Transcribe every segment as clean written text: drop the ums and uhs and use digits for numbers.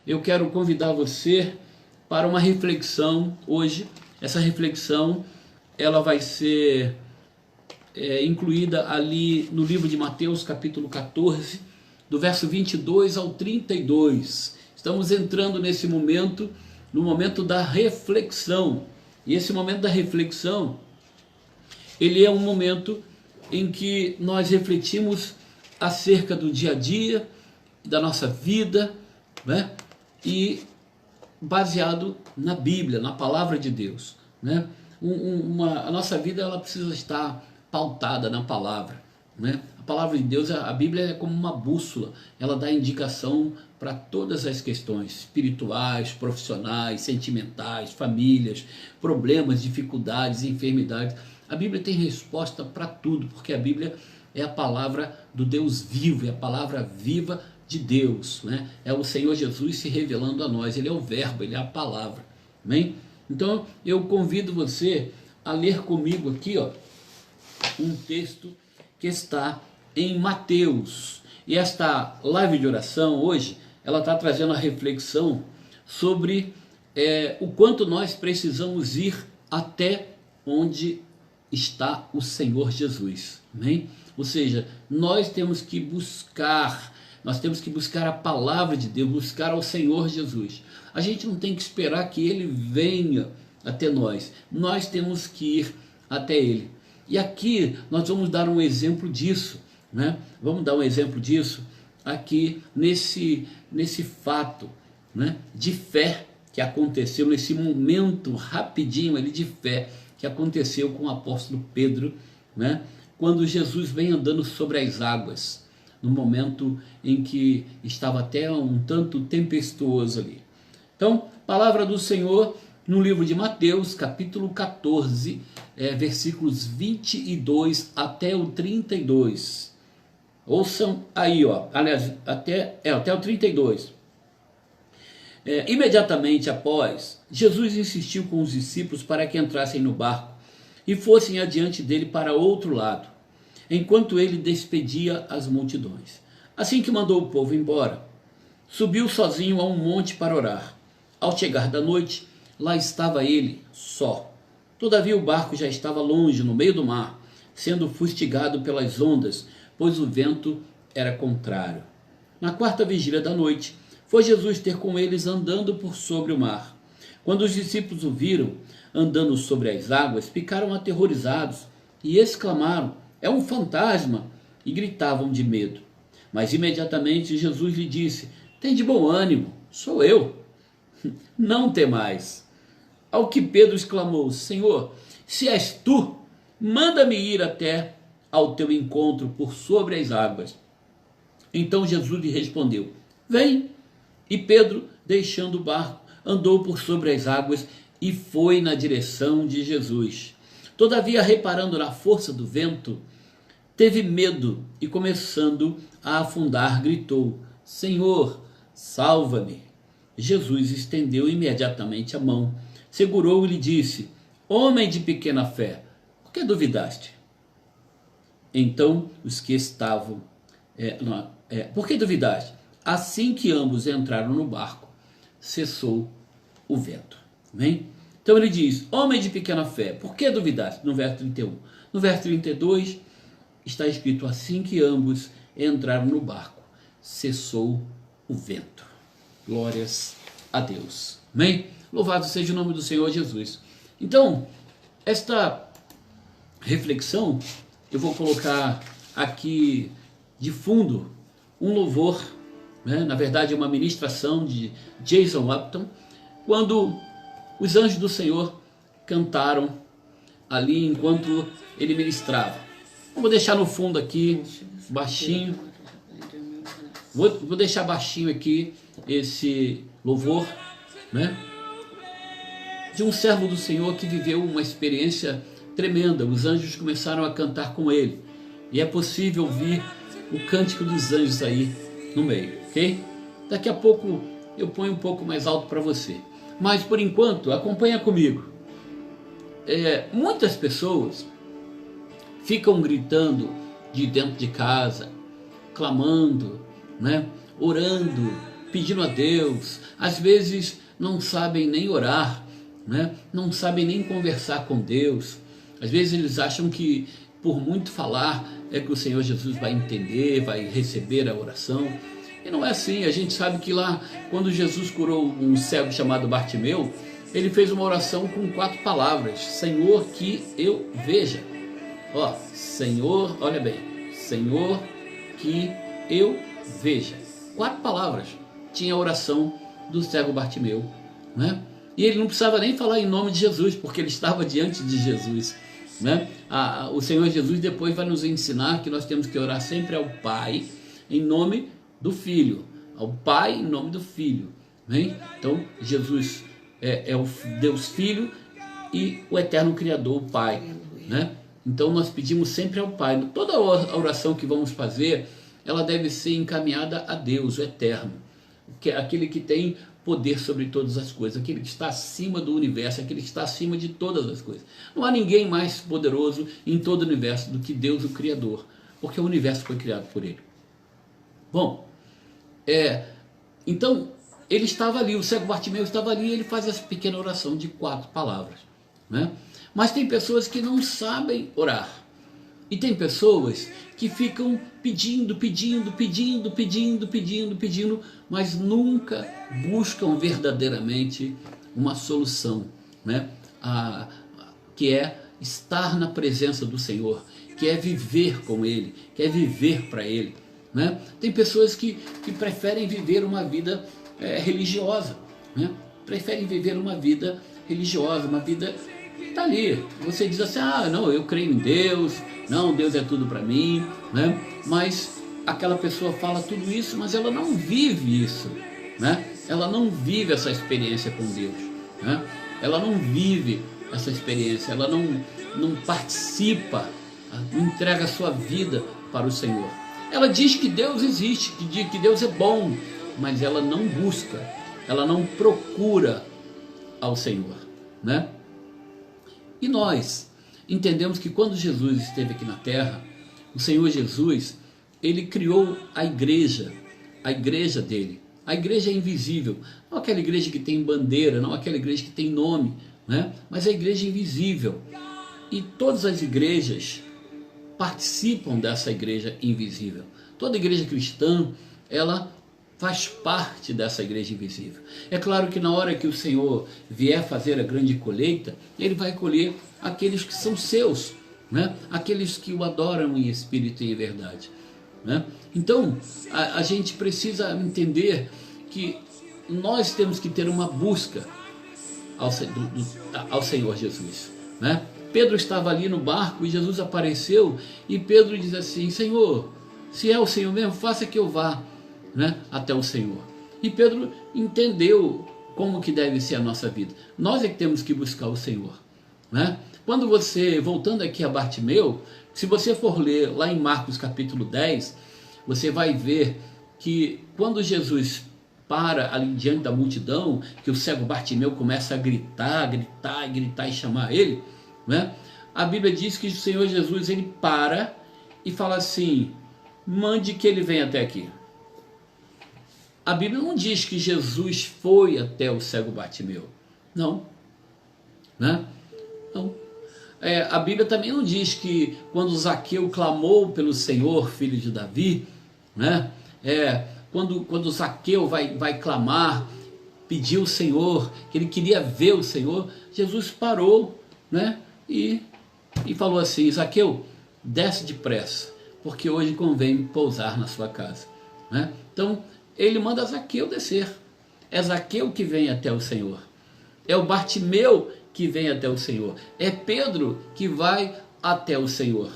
eu quero convidar você para uma reflexão hoje. Essa reflexão ela vai ser incluída ali no livro de Mateus, capítulo 14, do verso 22 ao 32. Estamos entrando nesse momento, no momento da reflexão. E esse momento da reflexão, ele é um momento em que nós refletimos acerca do dia a dia, da nossa vida, né? E baseado na Bíblia, na palavra de Deus, né? A nossa vida ela precisa estar pautada na palavra, né? A palavra de Deus, a Bíblia é como uma bússola, ela dá indicação para todas as questões espirituais, profissionais, sentimentais, famílias, problemas, dificuldades, enfermidades. A Bíblia tem resposta para tudo, porque a Bíblia é a palavra do Deus vivo, é a palavra viva de Deus, né? É o Senhor Jesus se revelando a nós, Ele é o verbo, Ele é a palavra, amém? Então eu convido você a ler comigo aqui, ó, um texto que está em Mateus. E esta live de oração hoje, ela está trazendo a reflexão sobre o quanto nós precisamos ir até onde está o Senhor Jesus, amém? Ou seja, nós temos que buscar a palavra de Deus, buscar ao Senhor Jesus. A gente não tem que esperar que Ele venha até nós, nós temos que ir até Ele. E aqui nós vamos dar um exemplo disso, né? Vamos dar um exemplo disso aqui nesse fato, né, de fé que aconteceu, nesse momento rapidinho ali de fé que aconteceu com o apóstolo Pedro, né, quando Jesus vem andando sobre as águas, no momento em que estava até um tanto tempestuoso ali. Então, palavra do Senhor no livro de Mateus, capítulo 14, versículos 22 até o 32. Ouçam aí, ó, aliás, até o 32. Imediatamente após, Jesus insistiu com os discípulos para que entrassem no barco e fossem adiante dele para outro lado, enquanto ele despedia as multidões. Assim que mandou o povo embora, subiu sozinho a um monte para orar. Ao chegar da noite, lá estava ele, só. Todavia o barco já estava longe, no meio do mar, sendo fustigado pelas ondas, pois o vento era contrário. Na quarta vigília da noite, foi Jesus ter com eles andando por sobre o mar. Quando os discípulos o viram andando sobre as águas, ficaram aterrorizados e exclamaram: "É um fantasma!" e gritavam de medo. Mas imediatamente Jesus lhe disse: "Tende bom ânimo, sou eu. Não temais." Ao que Pedro exclamou: "Senhor, se és tu, manda-me ir até ao teu encontro por sobre as águas." Então Jesus lhe respondeu: "Vem." E Pedro, deixando o barco, andou por sobre as águas e foi na direção de Jesus. Todavia, reparando na força do vento, teve medo e, começando a afundar, gritou: "Senhor, salva-me." Jesus estendeu imediatamente a mão, segurou-o e lhe disse: "Homem de pequena fé, por que duvidaste?" Então os que estavam... por que duvidaste? Assim que ambos entraram no barco, cessou o vento. Amém? Então ele diz: "Homem de pequena fé, por que duvidaste?" No verso 31. No verso 32 está escrito: assim que ambos entraram no barco, cessou o vento. Glórias a Deus. Amém? Louvado seja o nome do Senhor Jesus. Então, esta reflexão, eu vou colocar aqui de fundo um louvor, né? Na verdade uma ministração de Jason Upton, quando os anjos do Senhor cantaram ali enquanto ele ministrava. Vou deixar no fundo aqui, baixinho, vou deixar baixinho aqui esse louvor, né, de um servo do Senhor que viveu uma experiência tremenda. Os anjos começaram a cantar com ele, e é possível ouvir o cântico dos anjos aí no meio, ok? Daqui a pouco eu ponho um pouco mais alto para você, mas por enquanto acompanha comigo. Muitas pessoas ficam gritando de dentro de casa, clamando, né, orando, pedindo a Deus, às vezes não sabem nem orar, né? Não sabem nem conversar com Deus. Às vezes eles acham que por muito falar é que o Senhor Jesus vai entender, vai receber a oração. E não é assim. A gente sabe que lá, quando Jesus curou um cego chamado Bartimeu, ele fez uma oração com 4 palavras: Senhor, que eu veja. Ó, Senhor, olha bem, Senhor, que eu veja. 4 palavras tinha a oração do cego Bartimeu, né? E ele não precisava nem falar em nome de Jesus, porque ele estava diante de Jesus, né? O Senhor Jesus depois vai nos ensinar que nós temos que orar sempre ao Pai em nome do Filho, ao Pai em nome do Filho, né? Então Jesus é o Deus Filho e o eterno Criador, o Pai, né? Então nós pedimos sempre ao Pai. Toda a oração que vamos fazer, ela deve ser encaminhada a Deus, o eterno, que é aquele que tem poder sobre todas as coisas, aquele que está acima do universo, aquele que está acima de todas as coisas. Não há ninguém mais poderoso em todo o universo do que Deus, o Criador, porque o universo foi criado por Ele. Bom, então ele estava ali, o cego Bartimeu estava ali, e ele faz essa pequena oração de 4 palavras, né? Mas tem pessoas que não sabem orar. E tem pessoas que ficam pedindo, mas nunca buscam verdadeiramente uma solução, né? Que é estar na presença do Senhor, que é viver com Ele, que é viver para Ele, né? Tem pessoas que preferem viver uma vida religiosa, né? Preferem viver uma vida religiosa, uma vida que está ali. Você diz assim, não, eu creio em Deus, não, Deus é tudo para mim, né? Mas aquela pessoa fala tudo isso, mas ela não vive isso, né? Ela não vive essa experiência com Deus, né? Ela não vive essa experiência, ela não participa, não entrega a sua vida para o Senhor. Ela diz que Deus existe, que Deus é bom, mas ela não busca, ela não procura ao Senhor, né? E nós entendemos que quando Jesus esteve aqui na terra, o Senhor Jesus, ele criou a igreja dele. A igreja é invisível, não aquela igreja que tem bandeira, não aquela igreja que tem nome, né? Mas a igreja invisível. E todas as igrejas participam dessa igreja invisível. Toda igreja cristã, ela faz parte dessa igreja invisível. É claro que na hora que o Senhor vier fazer a grande colheita, Ele vai colher aqueles que são seus, né? Aqueles que o adoram em espírito e em verdade, né? Então, a gente precisa entender que nós temos que ter uma busca ao Senhor Jesus, né? Pedro estava ali no barco e Jesus apareceu e Pedro diz assim, Senhor, se é o Senhor mesmo, faça que eu vá, né, até o Senhor. E Pedro entendeu como que deve ser a nossa vida. Nós é que temos que buscar o Senhor, né? Quando você, voltando aqui a Bartimeu, se você for ler lá em Marcos capítulo 10, você vai ver que quando Jesus para ali diante da multidão, que o cego Bartimeu começa a gritar e chamar ele, né? A Bíblia diz que o Senhor Jesus, ele para e fala assim, mande que ele venha até aqui. A Bíblia não diz que Jesus foi até o cego Bartimeu, não, né? Não. A Bíblia também não diz que quando Zaqueu clamou pelo Senhor, filho de Davi, né? Quando Zaqueu vai clamar, pedir o Senhor, que ele queria ver o Senhor, Jesus parou, né? E falou assim, Zaqueu, desce depressa, porque hoje convém pousar na sua casa, né? Então, ele manda Zaqueu descer. É Zaqueu que vem até o Senhor. É o Bartimeu que vem até o Senhor. É Pedro que vai até o Senhor.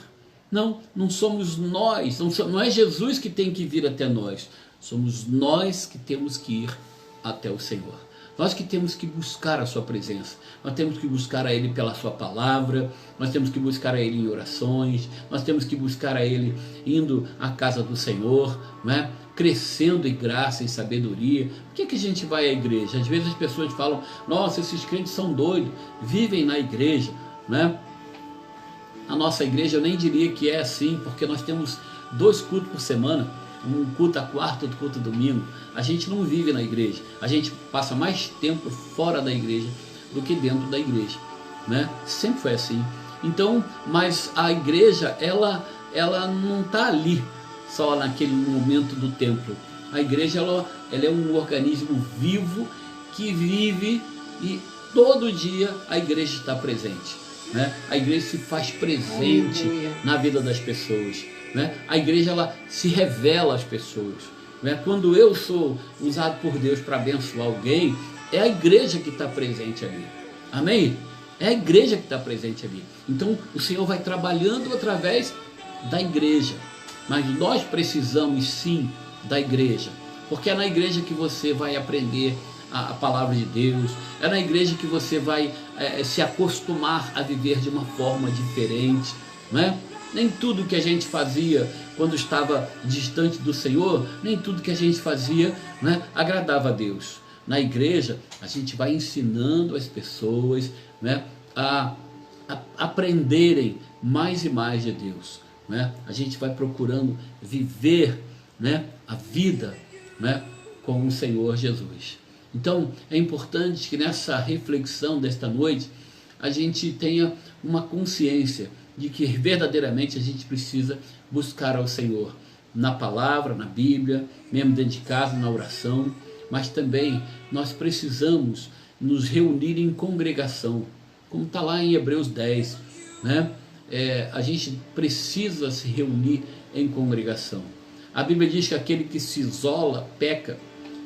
Não somos nós, não é Jesus que tem que vir até nós. Somos nós que temos que ir até o Senhor. Nós que temos que buscar a sua presença. Nós temos que buscar a Ele pela sua palavra. Nós temos que buscar a Ele em orações. Nós temos que buscar a Ele indo à casa do Senhor, né? Crescendo em graça e sabedoria. Por que a gente vai à igreja? Às vezes as pessoas falam, nossa, esses crentes são doidos, vivem na igreja, né? A nossa igreja eu nem diria que é assim, porque nós temos 2 cultos por semana. um culto a quarta, outro culto a domingo. A gente não vive na igreja, a gente passa mais tempo fora da igreja do que dentro da igreja, né? Sempre foi assim. Então, mas a igreja, ela não está ali só naquele momento do templo. A igreja ela é um organismo vivo que vive, e todo dia a igreja está presente, né? A igreja se faz presente na vida das pessoas, né? A igreja ela se revela às pessoas, né? Quando eu sou usado por Deus para abençoar alguém, é a igreja que está presente ali. Amém? É a igreja que está presente ali. Então o Senhor vai trabalhando através da igreja. Mas nós precisamos sim da igreja, porque é na igreja que você vai aprender a palavra de Deus, é na igreja que você vai se acostumar a viver de uma forma diferente, né? Nem tudo que a gente fazia quando estava distante do Senhor, nem tudo que a gente fazia, né, agradava a Deus. Na igreja a gente vai ensinando as pessoas, né, a aprenderem mais e mais de Deus, né? A gente vai procurando viver, né, a vida, né, com o Senhor Jesus. Então é importante que nessa reflexão desta noite a gente tenha uma consciência de que verdadeiramente a gente precisa buscar ao Senhor na palavra, na Bíblia, mesmo dentro de casa, na oração, mas também nós precisamos nos reunir em congregação, como está lá em Hebreus 10, né? A gente precisa se reunir em congregação. A Bíblia diz que aquele que se isola peca,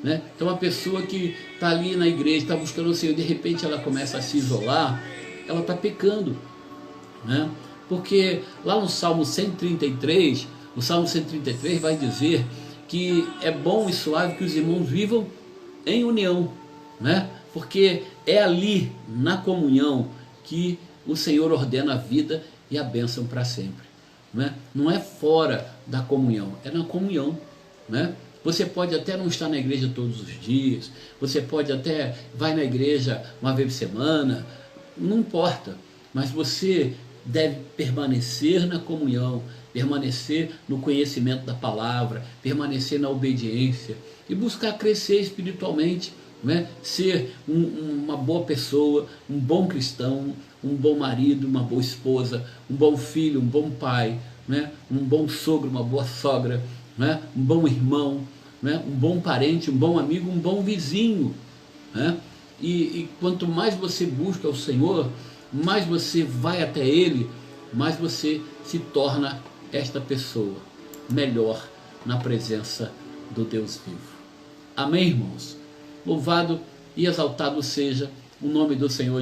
né? Então a pessoa que está ali na igreja, está buscando o Senhor, de repente ela começa a se isolar, ela está pecando, né? Porque lá no Salmo 133, o Salmo 133 vai dizer que é bom e suave que os irmãos vivam em união, né? Porque é ali, na comunhão, que o Senhor ordena a vida e a bênção para sempre, né? Não é fora da comunhão, é na comunhão, né? Você pode até não estar na igreja todos os dias, você pode até vai na igreja uma vez por semana, não importa, mas você deve permanecer na comunhão, permanecer no conhecimento da palavra, permanecer na obediência e buscar crescer espiritualmente, né? Ser uma boa pessoa, um bom cristão, um bom marido, uma boa esposa, um bom filho, um bom pai, né? Um bom sogro, uma boa sogra, né? Um bom irmão, né? Um bom parente, um bom amigo, um bom vizinho, né? E quanto mais você busca o Senhor, mais você vai até Ele, mais você se torna esta pessoa melhor na presença do Deus vivo. Amém, irmãos? Louvado e exaltado seja o nome do Senhor.